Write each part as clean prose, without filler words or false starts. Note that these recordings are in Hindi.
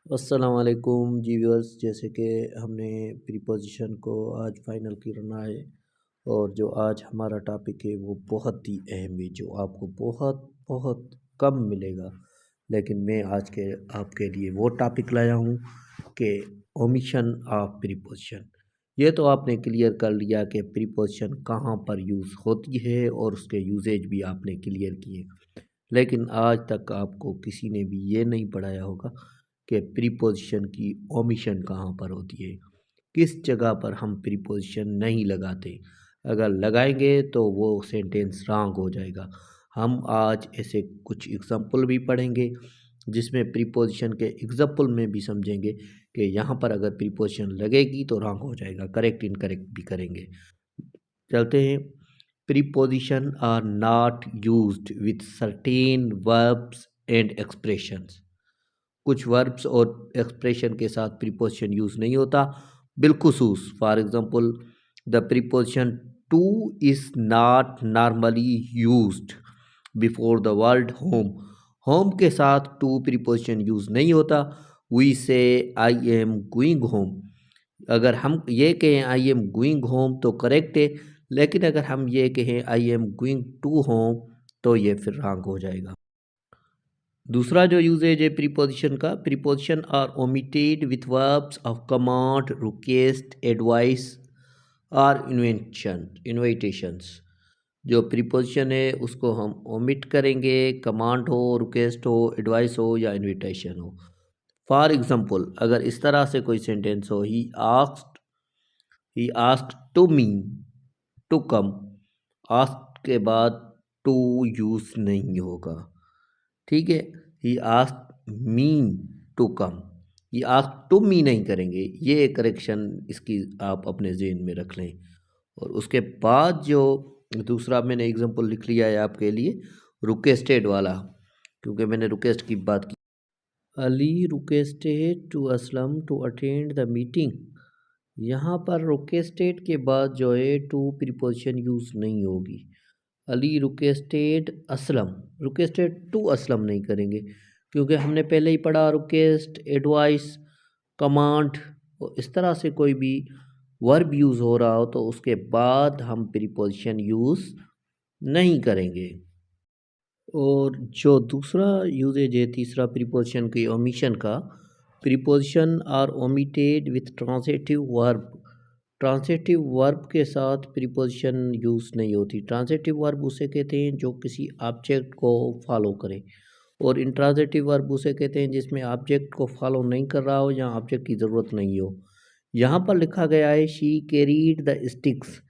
अस्सलाम वालेकुम जी व्यूअर्स। जैसे कि हमने प्रीपोजिशन को आज फाइनल करना है और जो आज हमारा टॉपिक है वो बहुत ही अहम है, जो आपको बहुत बहुत कम मिलेगा। लेकिन मैं आज के आपके लिए वो टॉपिक लाया हूँ कि ओमिशन ऑफ प्रीपोजिशन। ये तो आपने क्लियर कर लिया कि प्रीपोजिशन कहाँ पर यूज़ होती है और उसके यूजेज भी आपने क्लियर किए, लेकिन आज तक आपको किसी ने भी ये नहीं पढ़ाया होगा कि प्रीपोजिशन की ओमिशन कहाँ पर होती है, किस जगह पर हम प्रीपोजिशन नहीं लगाते। अगर लगाएंगे तो वो सेंटेंस रॉन्ग हो जाएगा। हम आज ऐसे कुछ एग्जाम्पल भी पढ़ेंगे जिसमें प्रीपोजिशन के एग्जाम्पल में भी समझेंगे कि यहाँ पर अगर प्रीपोजिशन लगेगी तो रॉन्ग हो जाएगा, करेक्ट इनकरेक्ट भी करेंगे। चलते हैं। Preposition are not used with certain verbs and expressions. कुछ वर्ब्स और एक्सप्रेशन के साथ प्रीपोजिशन यूज नहीं होता बिलखुसूस। For example, the preposition to is not normally used before the word home. Home के साथ टू प्रीपोजिशन यूज नहीं होता। वी से आई एम गोइंग होम। अगर हम ये कहें आई एम गोइंग होम तो करेक्ट है, लेकिन अगर हम ये कहें I am going to home तो ये फिर रॉन्ग हो जाएगा। दूसरा जो यूजेज है प्रीपोजिशन का, preposition are omitted with verbs of command, request, advice और इन्विटेशंस। जो प्रीपोजिशन है उसको हम ओमिट करेंगे, कमांड हो, रिक्वेस्ट हो, एडवाइस हो या इन्विटेशन हो। फॉर एग्जांपल, अगर इस तरह से कोई सेंटेंस हो, he asked to me to come. Asked के बाद टू यूज नहीं होगा, ठीक है। He asked me to come, he asked to me नहीं करेंगे। ये करेक्शन इसकी आप अपने ज़हन में रख लें। और उसके बाद जो दूसरा मैंने एग्जांपल लिख लिया है आपके लिए, रिक्वेस्टेड वाला, क्योंकि मैंने रिक्वेस्ट की बात की। Ali requested to Aslam to attend the meeting. यहाँ पर रिक्वेस्टेड के बाद जो है टू प्रीपोजिशन यूज़ नहीं होगी। Ali requested Aslam, requested to Aslam नहीं करेंगे, क्योंकि हमने पहले ही पढ़ा रिक्वेस्ट, एडवाइस, कमांड, इस तरह से कोई भी वर्ब यूज़ हो रहा हो तो उसके बाद हम प्रीपोजिशन यूज़ नहीं करेंगे। और जो दूसरा यूजेज है, तीसरा प्रीपोजिशन की ओमिशन का, preposition are omitted with transitive verb. Transitive verb के साथ प्रीपोजिशन यूज़ नहीं होती। ट्रांसिटिव वर्ब उसे कहते हैं जो किसी ऑब्जेक्ट को फॉलो करे, और इंट्रांसिटिव वर्ब उसे कहते हैं जिसमें ऑब्जेक्ट को फॉलो नहीं कर रहा हो या ऑब्जेक्ट की ज़रूरत नहीं हो। यहाँ पर लिखा गया है she carried the sticks.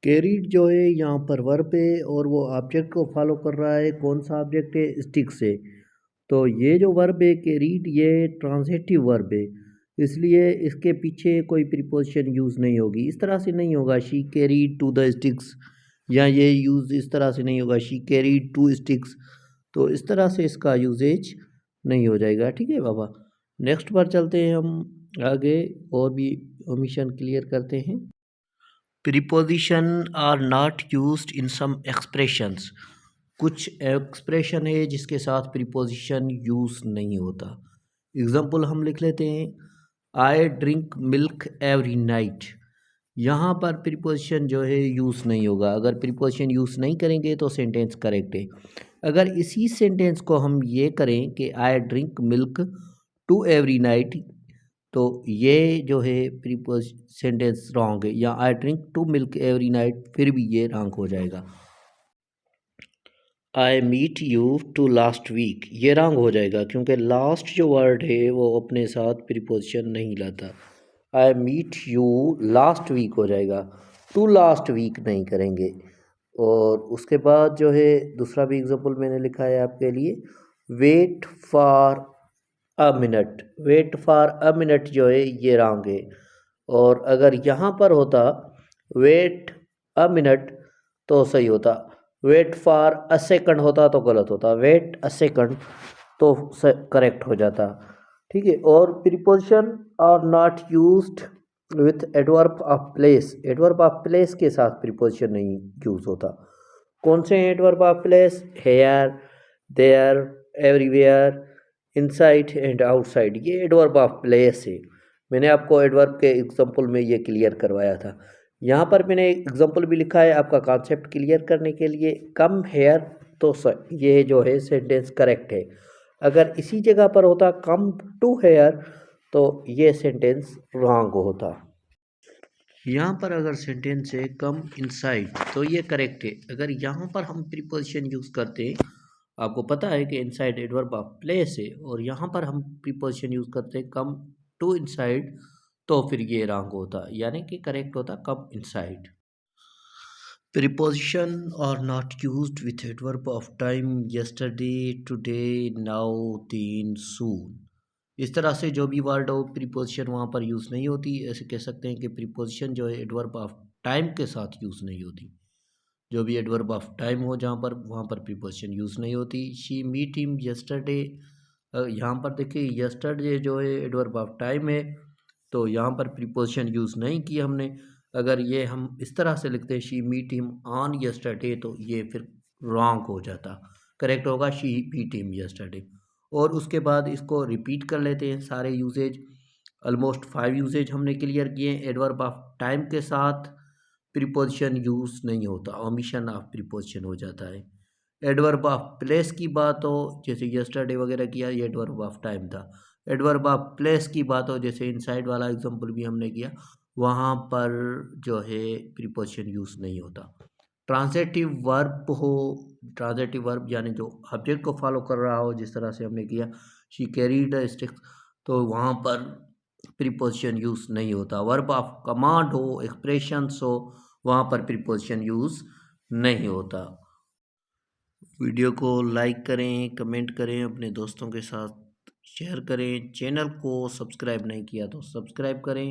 Carried जो है यहाँ पर वर्ब है और वो ऑब्जेक्ट को फॉलो कर रहा है। कौन सा ऑब्जेक्ट है? स्टिक से। तो ये जो वर्ब है कैरीड, ये ट्रांजिटिव वर्ब है, इसलिए इसके पीछे कोई प्रीपोजिशन यूज़ नहीं होगी। इस तरह से नहीं होगा she carried to the sticks, या ये यूज़ इस तरह से नहीं होगा शी कैरीड टू स्टिक्स। तो इस तरह से इसका यूजेज नहीं हो जाएगा, ठीक है बाबा। नेक्स्ट पर चलते हैं हम आगे, और भी ओमिशन क्लियर करते हैं। Preposition are not used in some expressions. कुछ एक्सप्रेशन है जिसके साथ प्रीपोजिशन यूज़ नहीं होता। एग्जाम्पल हम लिख लेते हैं, आई ड्रिंक मिल्क एवरी नाइट। यहाँ पर प्रीपोजिशन जो है यूज़ नहीं होगा। अगर प्रीपोजिशन यूज़ नहीं करेंगे तो सेंटेंस करेक्ट है। अगर इसी सेंटेंस को हम ये करें कि I drink milk to every night, तो ये जो है प्रीपोज सेंटेंस रॉन्ग है। या I drink to milk every night, फिर भी ये रॉन्ग हो जाएगा। I meet you to last week, ये रॉन्ग हो जाएगा, क्योंकि लास्ट जो वर्ड है वो अपने साथ प्रीपोजिशन नहीं लाता। I meet you last week हो जाएगा, टू लास्ट वीक नहीं करेंगे। और उसके बाद जो है दूसरा भी एग्जांपल मैंने लिखा है आपके लिए, wait for a minute. Wait for a minute जो है ये रॉन्ग है। और अगर यहाँ पर होता वेट अ मिनट तो सही होता। वेट फॉर अ सेकंड होता तो गलत होता। वेट अ सेकंड तो करेक्ट हो जाता, ठीक है। और preposition are not used with adverb of place. Adverb of place के साथ प्रीपोजिशन नहीं यूज होता। कौन से adverb of place? Here, there, everywhere, inside and outside ये एडवर्ब ऑफ प्लेस है। मैंने आपको एडवर्ब के एग्जांपल में ये क्लियर करवाया था। यहाँ पर मैंने एग्जांपल भी लिखा है आपका कॉन्सेप्ट क्लियर करने के लिए। कम हेयर तो ये जो है सेंटेंस करेक्ट है। अगर इसी जगह पर होता कम टू हेयर तो ये सेंटेंस रॉन्ग होता। यहाँ पर अगर सेंटेंस है कम इनसाइड तो ये करेक्ट है। अगर यहाँ पर हम प्रीपोजिशन यूज़ करते हैं, आपको पता है कि इनसाइड एडवर्ब ऑफ प्लेस है और यहाँ पर हम प्रीपोजिशन यूज़ करते हैं कम टू इनसाइड तो फिर ये रॉन्ग होता, यानी कि करेक्ट होता come inside. Preposition are not used with adverb of time yesterday, today, now, then, soon. इस तरह से जो भी वर्ड हो प्रीपोजिशन वहाँ पर यूज़ नहीं होती। ऐसे कह सकते हैं कि प्रीपोजिशन जो है एडवर्ब ऑफ टाइम के साथ यूज़ नहीं होती। जो भी एडवर्ब ऑफ टाइम हो जहाँ पर वहाँ पर प्रीपोजिशन यूज़ नहीं होती। शी मीट हिम यस्टरडे, यहाँ पर देखिए यस्टरडे जो है एडवर्ब ऑफ टाइम है तो यहाँ पर प्रीपोजिशन यूज़ नहीं की हमने। अगर ये हम इस तरह से लिखते हैं she meet him on yesterday तो ये फिर रॉन्ग हो जाता। करेक्ट होगा शी मीट हिम यस्टरडे। और उसके बाद इसको रिपीट कर लेते हैं सारे यूजेज। ऑलमोस्ट 5 यूजेज हमने क्लियर किए हैं। एडवर्ब ऑफ टाइम के साथ प्रीपोजिशन यूज़ नहीं होता, ओमिशन ऑफ प्रीपोजिशन हो जाता है। एडवर्ब ऑफ प्लेस की बात हो जैसे यस्टरडे वगैरह किया, ये एडवर्ब ऑफ टाइम था। एडवर्ब ऑफ प्लेस की बात हो जैसे इनसाइड वाला एग्जांपल भी हमने किया, वहाँ पर जो है प्रीपोजिशन यूज़ नहीं होता। ट्रांजिटिव वर्ब हो, ट्रांजिटिव वर्ब यानी जो ऑब्जेक्ट को फॉलो कर रहा हो, जिस तरह से हमने किया शी कैरीड अ स्टिक, तो वहाँ पर प्रीपोजिशन यूज़ नहीं होता। वर्ब ऑफ कमांड हो, एक्सप्रेशंस हो, वहाँ पर प्रीपोजिशन यूज़ नहीं होता। वीडियो को लाइक करें, कमेंट करें, अपने दोस्तों के साथ शेयर करें। चैनल को सब्सक्राइब नहीं किया तो सब्सक्राइब करें।